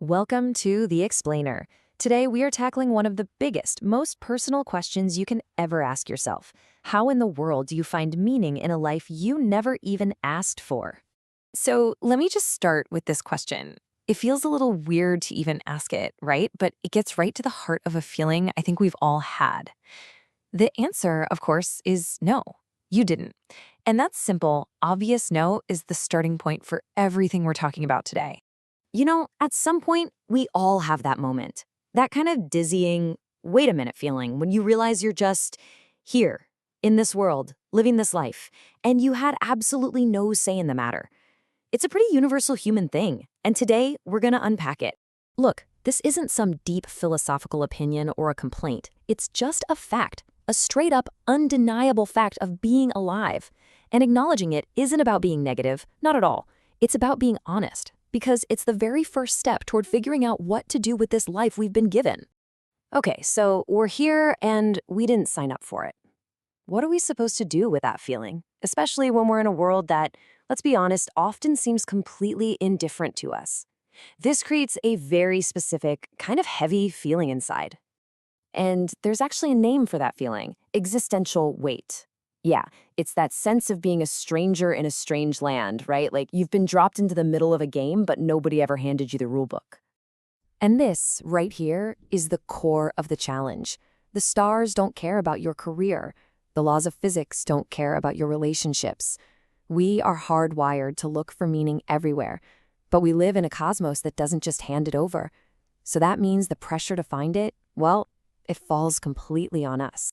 Welcome to The Explainer. Today, we are tackling one of the biggest, most personal questions you can ever ask yourself. How in the world do you find meaning in a life you never even asked for? So, let me just start with this question. It feels a little weird to even ask it, right? But it gets right to the heart of a feeling I think we've all had. The answer, of course, is no, you didn't. And that simple, obvious no is the starting point for everything we're talking about today. At some point, we all have that moment. That kind of dizzying, wait a minute feeling when you realize you're just here, in this world, living this life, and you had absolutely no say in the matter. It's a pretty universal human thing, and today we're going to unpack it. Look, this isn't some deep philosophical opinion or a complaint. It's just a fact, a straight-up, undeniable fact of being alive. And acknowledging it isn't about being negative, not at all. It's about being honest. Because it's the very first step toward figuring out what to do with this life we've been given. Okay, so we're here and we didn't sign up for it. What are we supposed to do with that feeling? Especially when we're in a world that, let's be honest, often seems completely indifferent to us. This creates a very specific, kind of heavy feeling inside. And there's actually a name for that feeling, existential weight. Yeah, it's that sense of being a stranger in a strange land, right? Like you've been dropped into the middle of a game, but nobody ever handed you the rule book. And this, right here, is the core of the challenge. The stars don't care about your career. The laws of physics don't care about your relationships. We are hardwired to look for meaning everywhere, but we live in a cosmos that doesn't just hand it over. So that means the pressure to find it, well, it falls completely on us.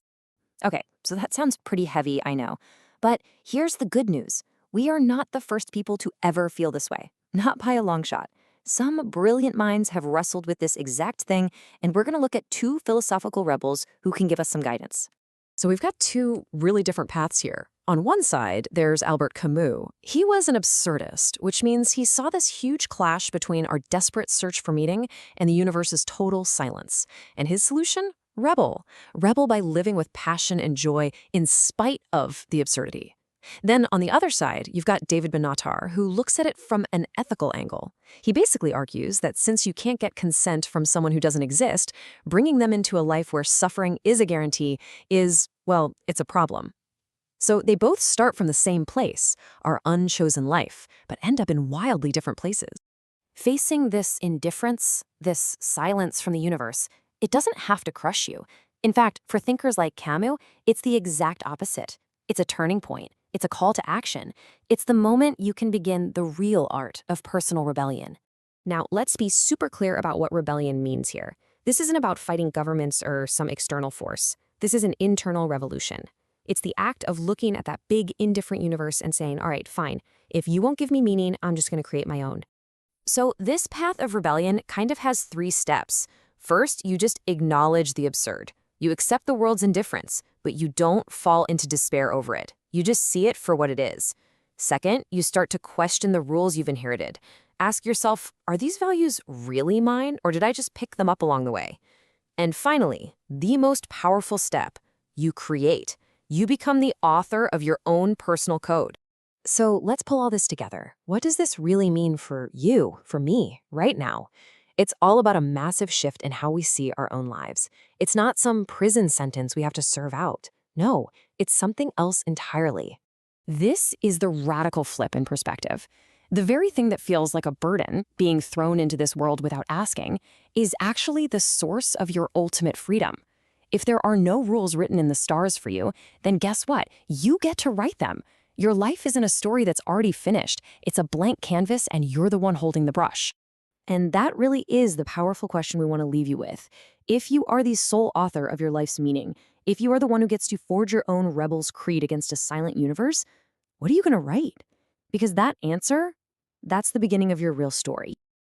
Okay, so that sounds pretty heavy, I know. But here's the good news. We are not the first people to ever feel this way. Not by a long shot. Some brilliant minds have wrestled with this exact thing, and we're going to look at two philosophical rebels who can give us some guidance. So we've got two really different paths here. On one side, there's Albert Camus. He was an absurdist, which means he saw this huge clash between our desperate search for meaning and the universe's total silence. And his solution? Rebel. Rebel by living with passion and joy in spite of the absurdity. Then on the other side, you've got David Benatar, who looks at it from an ethical angle. He basically argues that since you can't get consent from someone who doesn't exist, bringing them into a life where suffering is a guarantee is, well, it's a problem. So they both start from the same place, our unchosen life, but end up in wildly different places. Facing this indifference, this silence from the universe, it doesn't have to crush you. In fact, for thinkers like Camus, it's the exact opposite. It's a turning point. It's a call to action. It's the moment you can begin the real art of personal rebellion. Now, let's be super clear about what rebellion means here. This isn't about fighting governments or some external force. This is an internal revolution. It's the act of looking at that big, indifferent universe and saying, all right, fine, if you won't give me meaning, I'm just going to create my own. So this path of rebellion kind of has three steps. First, you just acknowledge the absurd. You accept the world's indifference, but you don't fall into despair over it. You just see it for what it is. Second, you start to question the rules you've inherited. Ask yourself, are these values really mine, or did I just pick them up along the way? And finally, the most powerful step, you create. You become the author of your own personal code. So let's pull all this together. What does this really mean for you, for me, right now? It's all about a massive shift in how we see our own lives. It's not some prison sentence we have to serve out. No, it's something else entirely. This is the radical flip in perspective. The very thing that feels like a burden, being thrown into this world without asking, is actually the source of your ultimate freedom. If there are no rules written in the stars for you, then guess what? You get to write them. Your life isn't a story that's already finished. It's a blank canvas, and you're the one holding the brush. And that really is the powerful question we want to leave you with. If you are the sole author of your life's meaning, if you are the one who gets to forge your own rebel's creed against a silent universe, what are you going to write? Because that answer, that's the beginning of your real story.